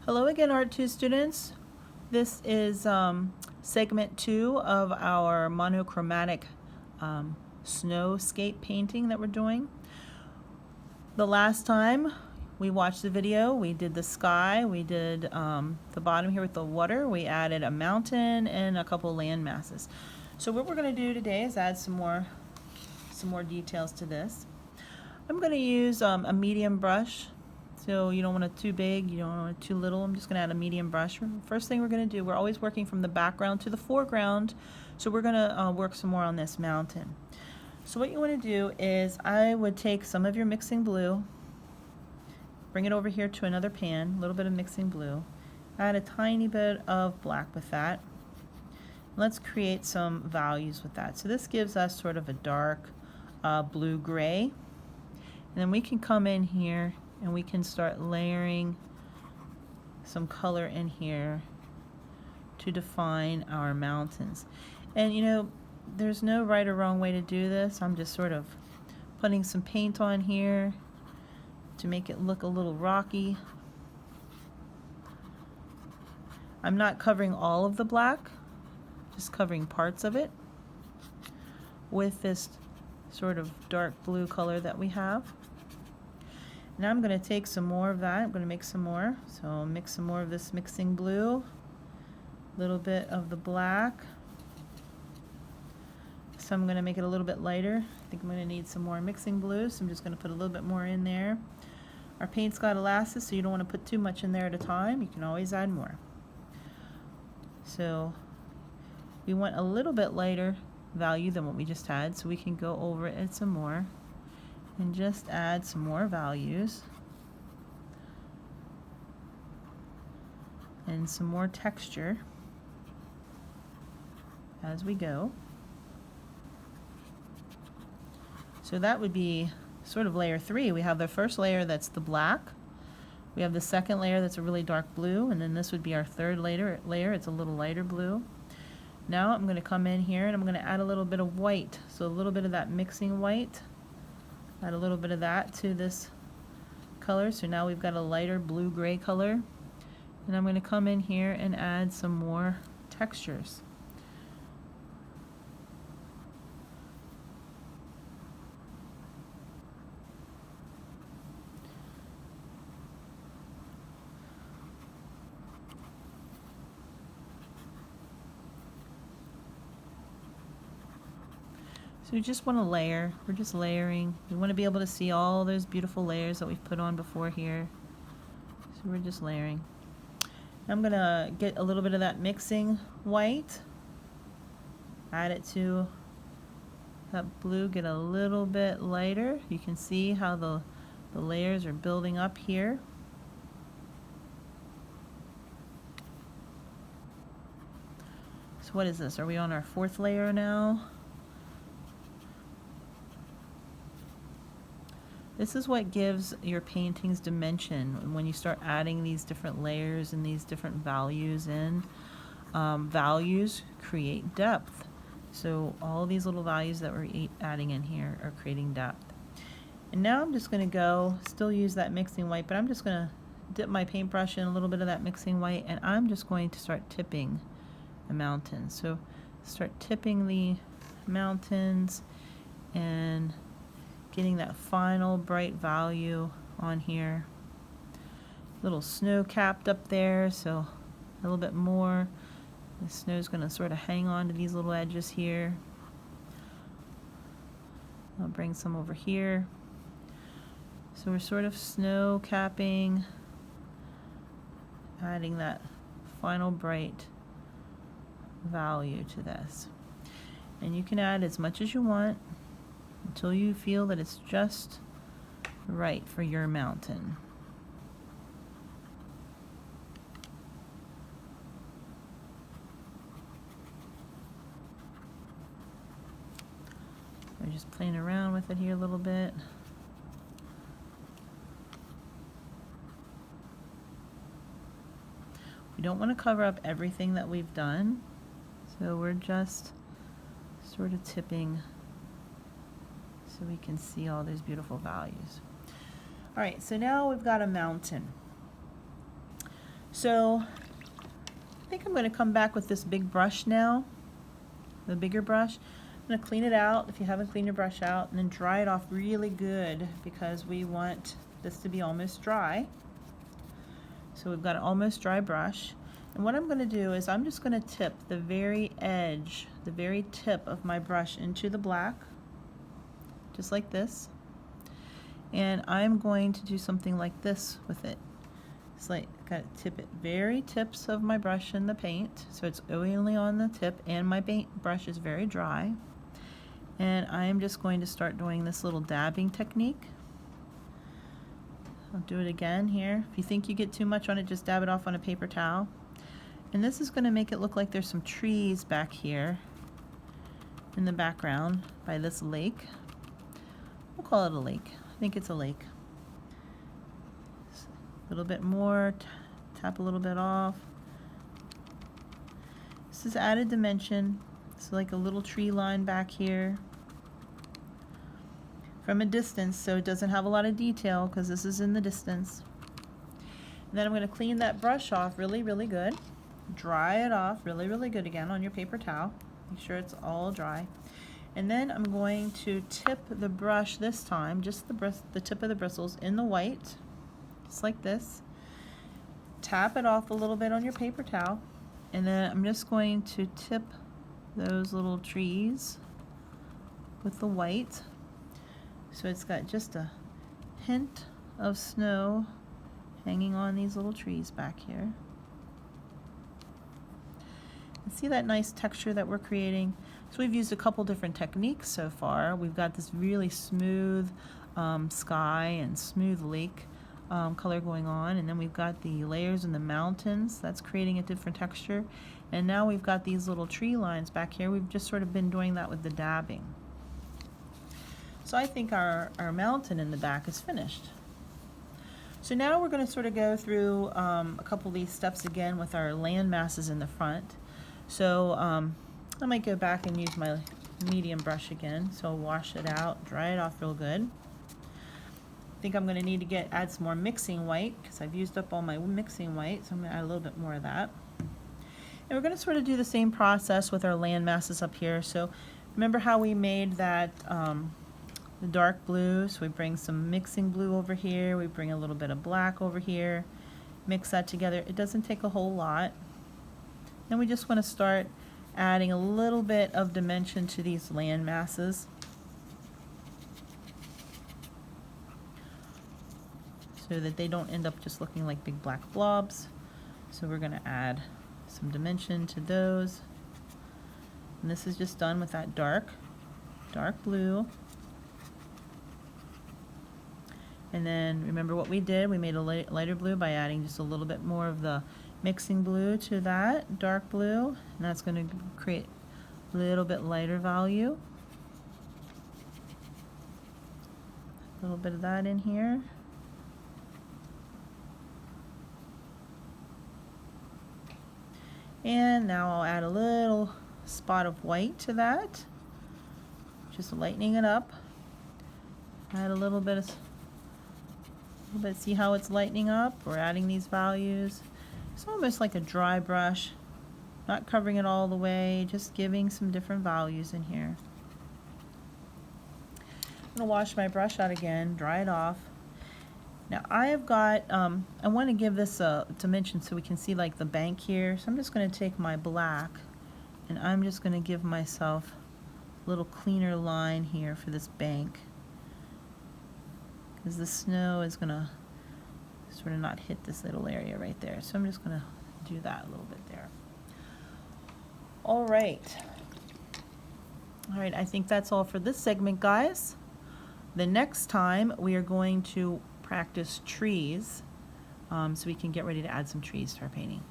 Hello again, Art 2 students. This is segment 2 of our monochromatic snowscape painting that we're doing. The last time we watched the video, we did the sky, we did the bottom here with the water, we added a mountain and a couple land masses. So what we're going to do today is add some more details to this. I'm going to use a medium brush. So you don't want it too big, you don't want it too little. I'm just going to add a medium brush. First thing we're going to do, we're always working from the background to the foreground. So we're going to work some more on this mountain. So what you want to do is I would take some of your mixing blue, bring it over here to another pan, a little bit of mixing blue, add a tiny bit of black with that. Let's create some values with that. So this gives us sort of a dark blue-gray. And then we can come in here and we can start layering some color in here to define our mountains. And you know, there's no right or wrong way to do this. I'm just sort of putting some paint on here to make it look a little rocky. I'm not covering all of the black, just covering parts of it with this sort of dark blue color that we have. Now I'm going to take some more of that. I'm going to make some more. So I'll mix some more of this mixing blue, a little bit of the black. So I'm going to make it a little bit lighter. I think I'm going to need some more mixing blue, so I'm just going to put a little bit more in there. Our paint's got elastic, so you don't want to put too much in there at a time. You can always add more. So we want a little bit lighter value than what we just had, so we can go over it some more and just add some more values and some more texture as we go. So that would be sort of layer 3. We have the first layer that's the black. We have the second layer that's a really dark blue, and then this would be our third layer. It's a little lighter blue. Now I'm going to come in here and I'm going to add a little bit of white. So a little bit of that mixing white. Add a little bit of that to this color. So now we've got a lighter blue-gray color. And I'm going to come in here and add some more textures. So we just want to layer. We're just layering. We want to be able to see all those beautiful layers that we've put on before here. So we're just layering. I'm going to get a little bit of that mixing white, add it to that blue, get a little bit lighter. You can see how the layers are building up here. So what is this? Are we on our fourth layer now? This is what gives your paintings dimension when you start adding these different layers and these different values in. Values create depth. So all these little values that we're adding in here are creating depth. And now I'm just going to go, still use that mixing white, but I'm just going to dip my paintbrush in a little bit of that mixing white, and I'm just going to start tipping the mountains. So start tipping the mountains and getting that final bright value on here. Little snow capped up there, so a little bit more. The snow's going to sort of hang on to these little edges here. I'll bring some over here. So we're sort of snow capping, adding that final bright value to this. And you can add as much as you want until you feel that it's just right for your mountain. We're just playing around with it here a little bit. We don't want to cover up everything that we've done, so we're just sort of tipping so we can see all those beautiful values. All right, so now we've got a mountain. So I think I'm going to come back with this big brush now, the bigger brush. I'm going to clean it out if you haven't cleaned your brush out, and then dry it off really good because we want this to be almost dry. So we've got an almost dry brush. And what I'm going to do is I'm just going to tip the very edge, the very tip of my brush into the black, just like this. And I'm going to do something like this with it. It's like, got to tip it very tips of my brush in the paint, so it's only on the tip, and my paint brush is very dry. And I'm just going to start doing this little dabbing technique. I'll do it again here. If you think you get too much on it, just dab it off on a paper towel. And this is going to make it look like there's some trees back here in the background by this lake. We'll call it a lake. I think it's a lake. A little bit more, tap a little bit off. This is added dimension. It's like a little tree line back here from a distance, so it doesn't have a lot of detail because this is in the distance. And then I'm going to clean that brush off really, really good. Dry it off really, really good again on your paper towel. Make sure it's all dry. And then I'm going to tip the brush this time, just the tip of the bristles in the white, just like this. Tap it off a little bit on your paper towel, and then I'm just going to tip those little trees with the white. So it's got just a hint of snow hanging on these little trees back here. And see that nice texture that we're creating? So we've used a couple different techniques so far. We've got this really smooth sky and smooth lake color going on, and then we've got the layers in the mountains that's creating a different texture, and now we've got these little tree lines back here. We've just sort of been doing that with the dabbing. So I think our mountain in the back is finished. So now we're going to sort of go through a couple of these steps again with our land masses in the front. So I might go back and use my medium brush again. So I'll wash it out, dry it off real good. I think I'm going to need to add some more mixing white because I've used up all my mixing white, so I'm going to add a little bit more of that. And we're going to sort of do the same process with our land masses up here. So remember how we made that the dark blue? So we bring some mixing blue over here, we bring a little bit of black over here, mix that together. It doesn't take a whole lot. Then we just want to start adding a little bit of dimension to these land masses. So that they don't end up just looking like big black blobs. So we're going to add some dimension to those. And this is just done with that dark blue. And then remember what we did, we made a lighter blue by adding just a little bit more of the mixing blue to that dark blue, and that's going to create a little bit lighter value. A little bit of that in here. And now I'll add a little spot of white to that, just lightening it up. Add a little bit, see how it's lightening up? We're adding these values. It's almost like a dry brush, not covering it all the way, just giving some different values in here. I'm going to wash my brush out again, dry it off. Now I have got, I want to give this a dimension so we can see like the bank here. So I'm just going to take my black and I'm just going to give myself a little cleaner line here for this bank, because the snow is going to sort of not hit this little area right there. So I'm just going to do that a little bit there. All right, I think that's all for this segment, guys. The next time we are going to practice trees, so we can get ready to add some trees to our painting.